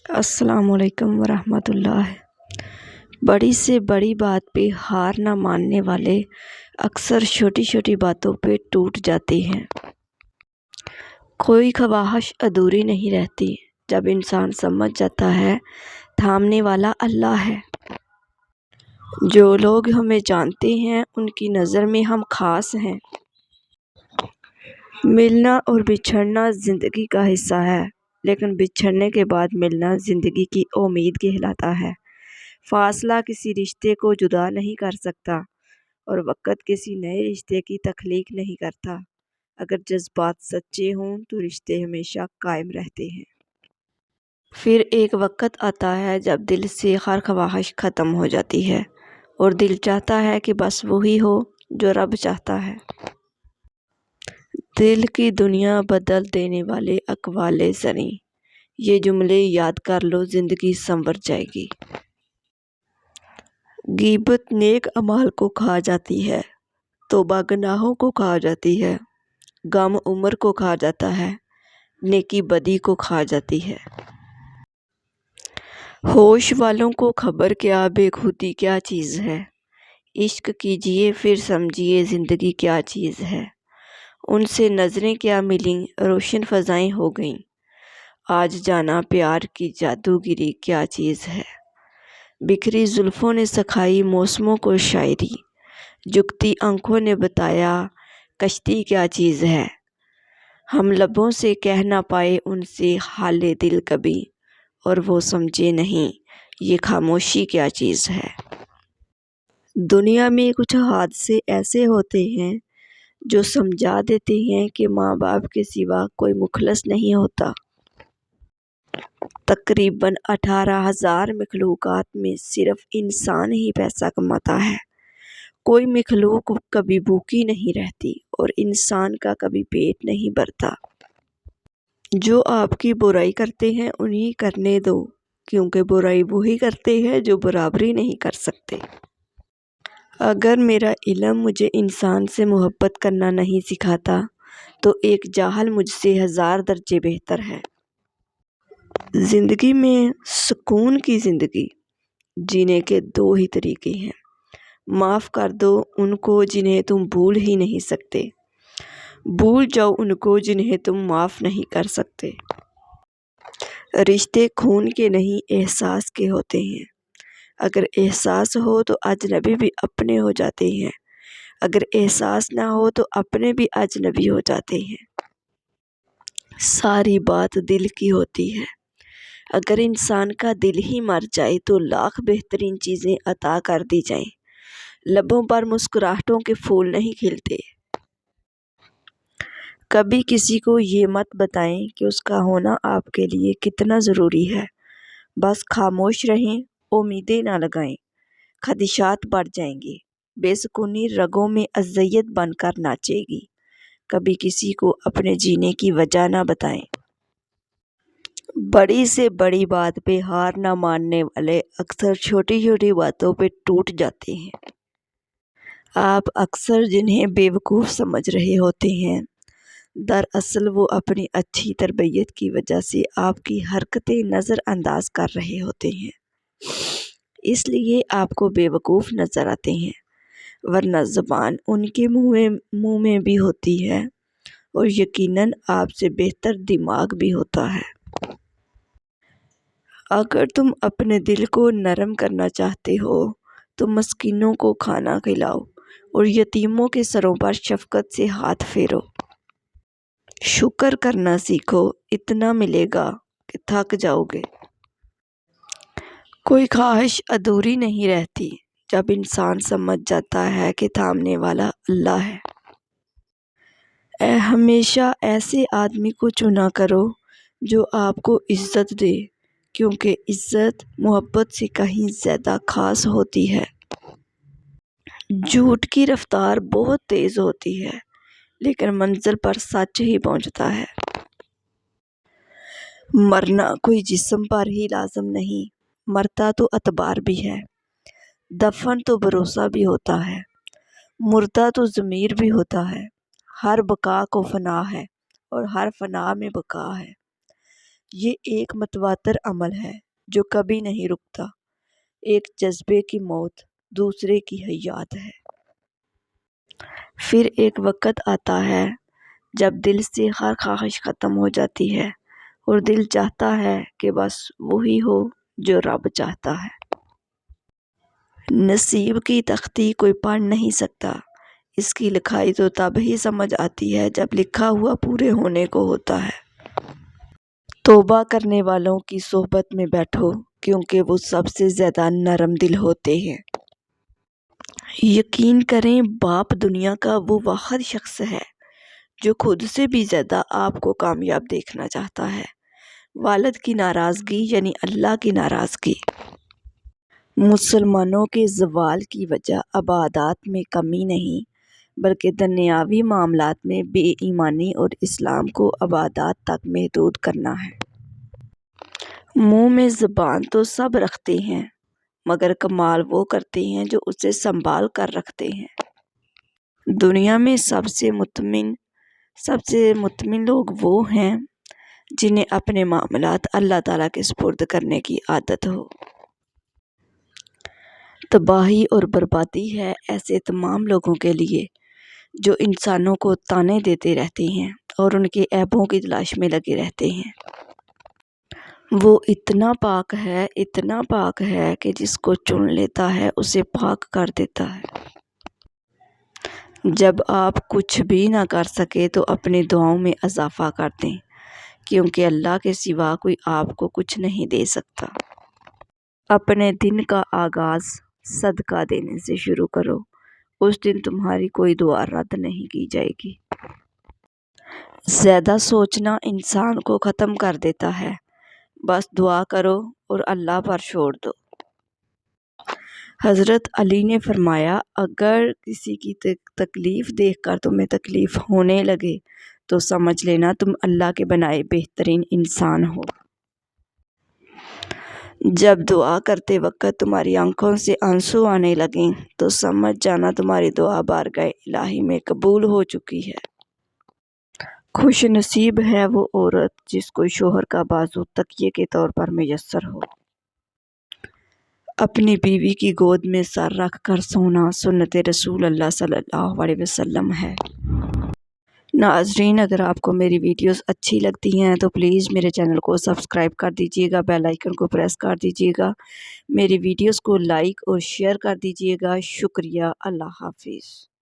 السلام علیکم ورحمۃ اللہ۔ بڑی سے بڑی بات پہ ہار نہ ماننے والے اکثر چھوٹی چھوٹی باتوں پہ ٹوٹ جاتے ہیں۔ کوئی خواہش ادھوری نہیں رہتی جب انسان سمجھ جاتا ہے تھامنے والا اللہ ہے۔ جو لوگ ہمیں جانتے ہیں ان کی نظر میں ہم خاص ہیں۔ ملنا اور بچھڑنا زندگی کا حصہ ہے، لیکن بچھڑنے کے بعد ملنا زندگی کی امید کہلاتا ہے۔ فاصلہ کسی رشتے کو جدا نہیں کر سکتا اور وقت کسی نئے رشتے کی تخلیق نہیں کرتا۔ اگر جذبات سچے ہوں تو رشتے ہمیشہ قائم رہتے ہیں۔ پھر ایک وقت آتا ہے جب دل سے ہر خواہش ختم ہو جاتی ہے اور دل چاہتا ہے کہ بس وہی ہو جو رب چاہتا ہے۔ دل کی دنیا بدل دینے والے اقوال زریں، یہ جملے یاد کر لو، زندگی سنور جائے گی۔ غیبت نیک اعمال کو کھا جاتی ہے، توبہ گناہوں کو کھا جاتی ہے، غم عمر کو کھا جاتا ہے، نیکی بدی کو کھا جاتی ہے۔ ہوش والوں کو خبر کیا بے خودی کیا چیز ہے، عشق کیجئے پھر سمجھیے زندگی کیا چیز ہے۔ ان سے نظریں کیا ملیں، روشن فضائیں ہو گئیں، آج جانا پیار کی جادوگری کیا چیز ہے۔ بکھری زلفوں نے سکھائی موسموں کو شاعری، جھکتی آنکھوں نے بتایا کشتی کیا چیز ہے۔ ہم لبوں سے کہہ نہ پائے ان سے حال دل کبھی، اور وہ سمجھے نہیں یہ خاموشی کیا چیز ہے۔ دنیا میں کچھ حادثے ایسے ہوتے ہیں جو سمجھا دیتے ہیں کہ ماں باپ کے سوا کوئی مخلص نہیں ہوتا۔ تقریباً 18,000 مخلوقات میں صرف انسان ہی پیسہ کماتا ہے۔ کوئی مخلوق کبھی بھوکی نہیں رہتی اور انسان کا کبھی پیٹ نہیں بھرتا۔ جو آپ کی برائی کرتے ہیں انہیں کرنے دو، کیونکہ برائی وہی کرتے ہیں جو برابری نہیں کر سکتے۔ اگر میرا علم مجھے انسان سے محبت کرنا نہیں سکھاتا تو ایک جاہل مجھ سے 1000 درجے بہتر ہے۔ زندگی میں سکون کی زندگی جینے کے 2 ہی طریقے ہیں۔ معاف کر دو ان کو جنہیں تم بھول ہی نہیں سکتے، بھول جاؤ ان کو جنہیں تم معاف نہیں کر سکتے۔ رشتے خون کے نہیں احساس کے ہوتے ہیں۔ اگر احساس ہو تو اجنبی بھی اپنے ہو جاتے ہیں، اگر احساس نہ ہو تو اپنے بھی اجنبی ہو جاتے ہیں۔ ساری بات دل کی ہوتی ہے۔ اگر انسان کا دل ہی مر جائے تو لاکھ بہترین چیزیں عطا کر دی جائیں، لبوں پر مسکراہٹوں کے پھول نہیں کھلتے۔ کبھی کسی کو یہ مت بتائیں کہ اس کا ہونا آپ کے لیے کتنا ضروری ہے، بس خاموش رہیں، امیدیں نہ لگائیں، خدشات بڑھ جائیں گے، بے سکونی رگوں میں اذیت بن کر ناچے گی۔ کبھی کسی کو اپنے جینے کی وجہ نہ بتائیں۔ بڑی سے بڑی بات پہ ہار نہ ماننے والے اکثر چھوٹی چھوٹی باتوں پہ ٹوٹ جاتے ہیں۔ آپ اکثر جنہیں بے وقوف سمجھ رہے ہوتے ہیں، دراصل وہ اپنی اچھی تربیت کی وجہ سے آپ کی حرکتیں نظر انداز کر رہے ہوتے ہیں، اس لیے آپ کو بے وقوف نظر آتے ہیں، ورنہ زبان ان کے منہ میں بھی ہوتی ہے اور یقیناً آپ سے بہتر دماغ بھی ہوتا ہے۔ اگر تم اپنے دل کو نرم کرنا چاہتے ہو تو مسکینوں کو کھانا کھلاؤ اور یتیموں کے سروں پر شفقت سے ہاتھ پھیرو۔ شکر کرنا سیکھو، اتنا ملے گا کہ تھک جاؤ گے۔ کوئی خواہش ادھوری نہیں رہتی جب انسان سمجھ جاتا ہے کہ تھامنے والا اللہ ہے۔ ہمیشہ ایسے آدمی کو چنا کرو جو آپ کو عزت دے، کیونکہ عزت محبت سے کہیں زیادہ خاص ہوتی ہے۔ جھوٹ کی رفتار بہت تیز ہوتی ہے، لیکن منزل پر سچ ہی پہنچتا ہے۔ مرنا کوئی جسم پر ہی لازم نہیں، مرتا تو اعتبار بھی ہے، دفن تو بھروسہ بھی ہوتا ہے، مردہ تو ضمیر بھی ہوتا ہے۔ ہر بقا کو فنا ہے اور ہر فنا میں بقا ہے۔ یہ ایک متواتر عمل ہے جو کبھی نہیں رکتا۔ ایک جذبے کی موت دوسرے کی حیات ہے۔ پھر ایک وقت آتا ہے جب دل سے ہر خواہش ختم ہو جاتی ہے اور دل چاہتا ہے کہ بس وہی ہو جو رب چاہتا ہے۔ نصیب کی تختی کوئی پڑھ نہیں سکتا، اس کی لکھائی تو تب ہی سمجھ آتی ہے جب لکھا ہوا پورے ہونے کو ہوتا ہے۔ توبہ کرنے والوں کی صحبت میں بیٹھو کیونکہ وہ سب سے زیادہ نرم دل ہوتے ہیں۔ یقین کریں باپ دنیا کا وہ واحد شخص ہے جو خود سے بھی زیادہ آپ کو کامیاب دیکھنا چاہتا ہے۔ والد کی ناراضگی یعنی اللہ کی ناراضگی۔ مسلمانوں کے زوال کی وجہ عبادات میں کمی نہیں بلکہ دنیاوی معاملات میں بے ایمانی اور اسلام کو عبادات تک محدود کرنا ہے۔ منہ میں زبان تو سب رکھتے ہیں مگر کمال وہ کرتے ہیں جو اسے سنبھال کر رکھتے ہیں۔ دنیا میں سب سے مطمئن لوگ وہ ہیں جنہیں اپنے معاملات اللہ تعالیٰ کے سپرد کرنے کی عادت ہو۔ تباہی اور بربادی ہے ایسے تمام لوگوں کے لیے جو انسانوں کو طعنے دیتے رہتے ہیں اور ان کے عیبوں کی تلاش میں لگے رہتے ہیں۔ وہ اتنا پاک ہے کہ جس کو چن لیتا ہے اسے پاک کر دیتا ہے۔ جب آپ کچھ بھی نہ کر سکے تو اپنی دعاؤں میں اضافہ کر دیں کیونکہ اللہ کے سوا کوئی آپ کو کچھ نہیں دے سکتا۔ اپنے دن کا آغاز صدقہ دینے سے شروع کرو، اس دن تمہاری کوئی دعا رد نہیں کی جائے گی۔ زیادہ سوچنا انسان کو ختم کر دیتا ہے، بس دعا کرو اور اللہ پر چھوڑ دو۔ حضرت علی نے فرمایا اگر کسی کی تکلیف دیکھ کر تمہیں تکلیف ہونے لگے تو سمجھ لینا تم اللہ کے بنائے بہترین انسان ہو۔ جب دعا کرتے وقت تمہاری آنکھوں سے آنسو آنے لگیں تو سمجھ جانا تمہاری دعا بارگاہ الہی میں قبول ہو چکی ہے۔ خوش نصیب ہے وہ عورت جس کو شوہر کا بازو تکیے کے طور پر میسر ہو۔ اپنی بیوی کی گود میں سر رکھ کر سونا سنت رسول اللہ صلی اللہ علیہ وسلم ہے۔ ناظرین اگر آپ کو میری ویڈیوز اچھی لگتی ہیں تو پلیز میرے چینل کو سبسکرائب کر دیجیے گا، بیل آئیکن کو پریس کر دیجیے گا، میری ویڈیوز کو لائک اور شیئر کر دیجیے گا۔ شکریہ، اللہ حافظ۔